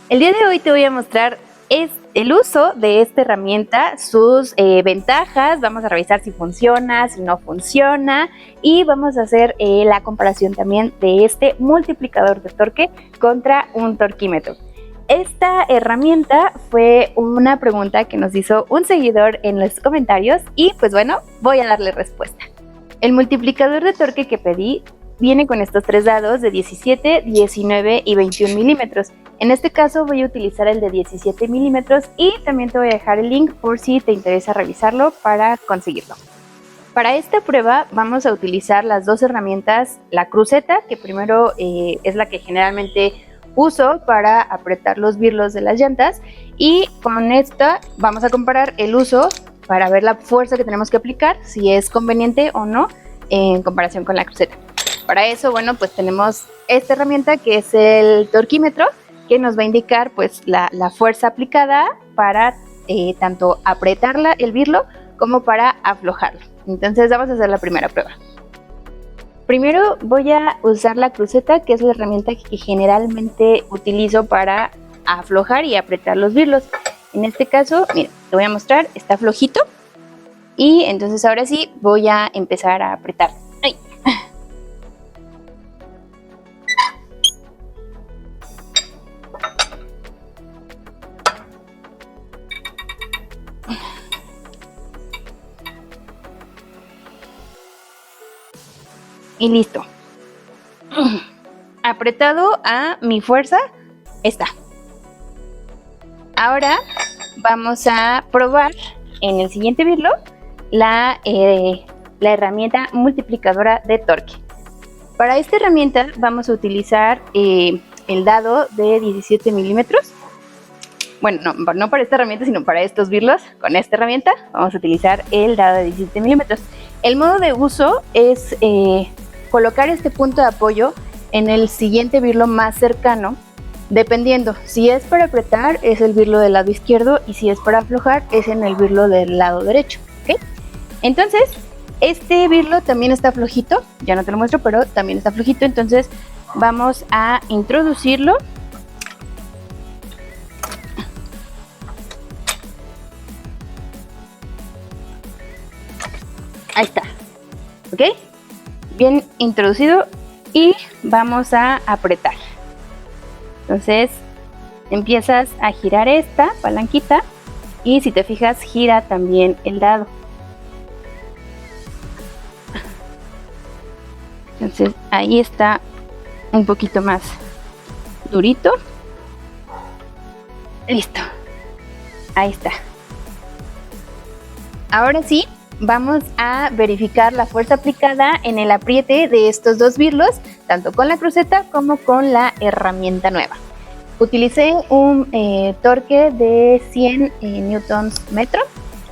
El día de hoy te voy a mostrar el uso de esta herramienta, sus ventajas, vamos a revisar si funciona, si no funciona y vamos a hacer la comparación también de este multiplicador de torque contra un torquímetro. Esta herramienta fue una pregunta que nos hizo un seguidor en los comentarios y pues bueno, voy a darle respuesta. El multiplicador de torque que pedí viene con estos tres dados de 17, 19 y 21 milímetros. En este caso voy a utilizar el de 17 milímetros y también te voy a dejar el link por si te interesa revisarlo para conseguirlo. Para esta prueba vamos a utilizar las dos herramientas, la cruceta, que primero es la que generalmente uso para apretar los birlos de las llantas, y con esta vamos a comparar el uso para ver la fuerza que tenemos que aplicar, si es conveniente o no en comparación con la cruceta. Para eso, bueno, pues tenemos esta herramienta que es el torquímetro, que nos va a indicar pues la fuerza aplicada para tanto apretar el birlo como para aflojarlo. Entonces vamos a hacer la primera prueba. Primero voy a usar la cruceta, que es la herramienta que generalmente utilizo para aflojar y apretar los birlos. En este caso, mira, te voy a mostrar, está flojito. Y entonces ahora sí voy a empezar a apretar. ¡Ay! Y listo. Apretado a mi fuerza está. Ahora vamos a probar en el siguiente birlo la herramienta multiplicadora de torque. Para esta herramienta vamos a utilizar el dado de 17 milímetros. Bueno, no para esta herramienta, sino para estos birlos. Con esta herramienta vamos a utilizar el dado de 17 milímetros. El modo de uso es colocar este punto de apoyo en el siguiente birlo más cercano, dependiendo. Si es para apretar, es el birlo del lado izquierdo, y si es para aflojar, es en el birlo del lado derecho. ¿Okay? Entonces, este birlo también está flojito, ya no te lo muestro, pero también está flojito, entonces vamos a introducirlo. Ahí está, ¿ok? Bien introducido y vamos a apretar. Entonces empiezas a girar esta palanquita y si te fijas gira también el dado. Entonces ahí está un poquito más durito. Listo. Ahí está. Ahora sí, vamos a verificar la fuerza aplicada en el apriete de estos dos birlos, tanto con la cruceta como con la herramienta nueva. Utilicé un torque de 100 newtons metro,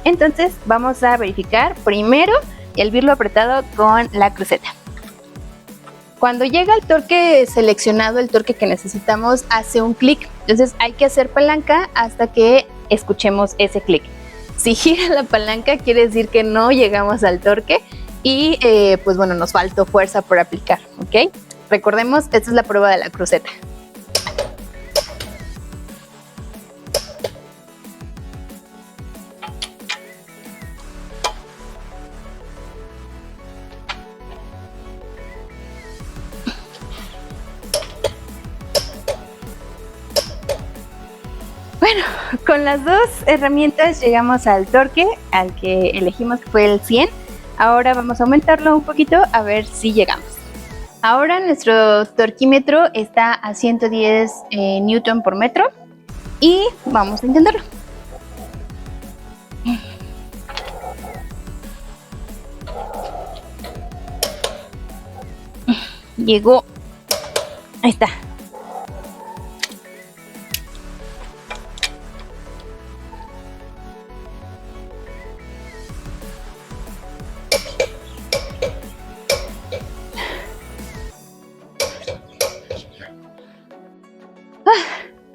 entonces vamos a verificar primero el birlo apretado con la cruceta. Cuando llega el torque seleccionado, el torque que necesitamos hace un clic, entonces hay que hacer palanca hasta que escuchemos ese clic. Si gira la palanca quiere decir que no llegamos al torque y pues bueno, nos faltó fuerza por aplicar, ¿ok? Recordemos, esta es la prueba de la cruceta. Bueno, con las dos herramientas llegamos al torque, al que elegimos que fue el 100. Ahora vamos a aumentarlo un poquito a ver si llegamos. Ahora nuestro torquímetro está a 110 newton por metro y vamos a intentarlo. Llegó. Ahí está.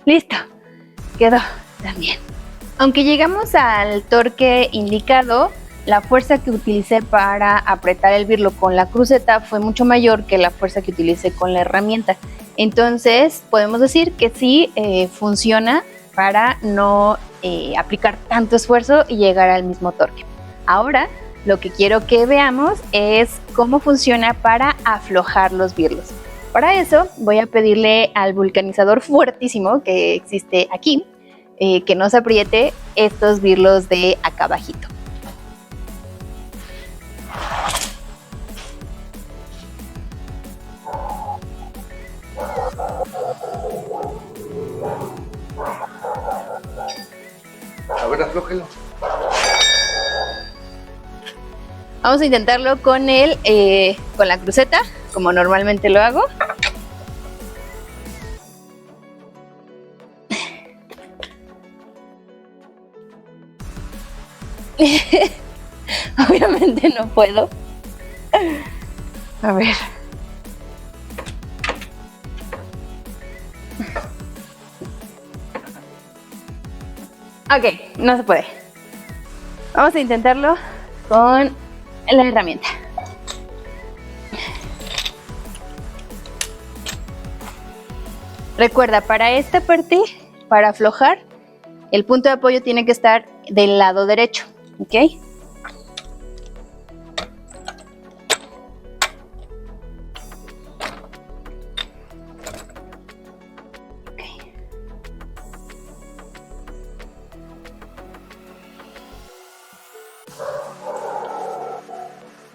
Listo, quedó también. Aunque llegamos al torque indicado, la fuerza que utilicé para apretar el birlo con la cruceta fue mucho mayor que la fuerza que utilicé con la herramienta. Entonces podemos decir que sí funciona para no aplicar tanto esfuerzo y llegar al mismo torque. Ahora lo que quiero que veamos es cómo funciona para aflojar los birlos. Para eso voy a pedirle al vulcanizador fuertísimo que existe aquí que nos apriete estos birlos de acá abajito. A ver, aflójelo. Vamos a intentarlo con con la cruceta, como normalmente lo hago. Obviamente no puedo. A ver. Ok, no se puede. Vamos a intentarlo con la herramienta. Recuerda, para esta parte, para aflojar, el punto de apoyo tiene que estar del lado derecho, ¿ok?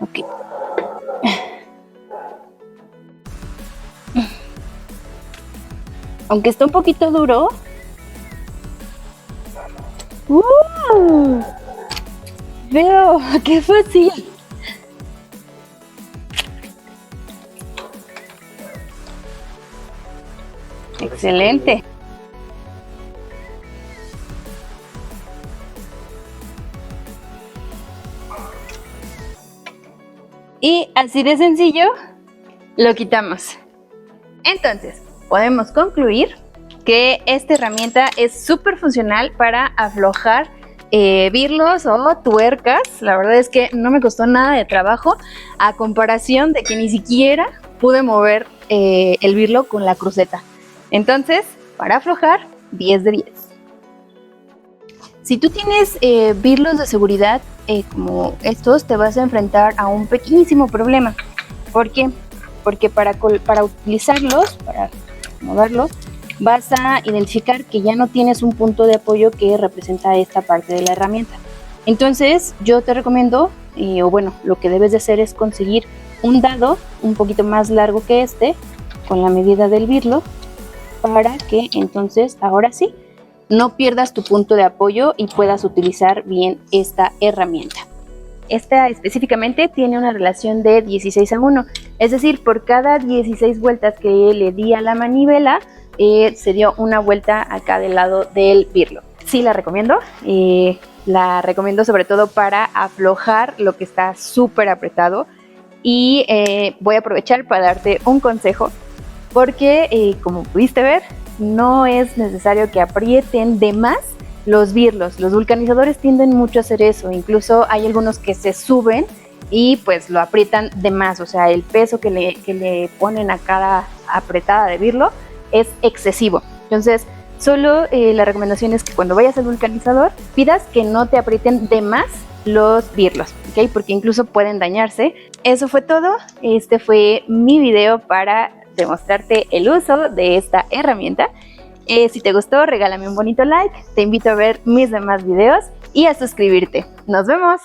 Ok. Aunque está un poquito duro. ¡Veo! ¡Qué fácil! ¡Excelente! Y así de sencillo lo quitamos. Entonces, podemos concluir que esta herramienta es súper funcional para aflojar birlos o tuercas. La verdad es que no me costó nada de trabajo a comparación de que ni siquiera pude mover el birlo con la cruceta. Entonces, para aflojar, 10 de 10. Si tú tienes birlos de seguridad como estos, te vas a enfrentar a un pequeñísimo problema. ¿Por qué? Porque para utilizarlos, para moverlos, vas a identificar que ya no tienes un punto de apoyo que representa esta parte de la herramienta. Entonces yo te recomiendo, o bueno, lo que debes de hacer es conseguir un dado un poquito más largo que este, con la medida del birlo, para que entonces, ahora sí, no pierdas tu punto de apoyo y puedas utilizar bien esta herramienta. Esta específicamente tiene una relación de 16:1, es decir, por cada 16 vueltas que le di a la manivela, se dio una vuelta acá del lado del birlo. Sí la recomiendo, sobre todo para aflojar lo que está súper apretado. Y voy a aprovechar para darte un consejo, porque como pudiste ver, no es necesario que aprieten de más los birlos. Los vulcanizadores tienden mucho a hacer eso, incluso hay algunos que se suben y pues lo aprietan de más, o sea, el peso que le ponen a cada apretada de birlo es excesivo. Entonces, solo la recomendación es que cuando vayas al vulcanizador pidas que no te aprieten de más los birlos, ¿ok? Porque incluso pueden dañarse. Eso fue todo. Este fue mi video para demostrarte el uso de esta herramienta. Si te gustó, regálame un bonito like, te invito a ver mis demás videos y a suscribirte. ¡Nos vemos!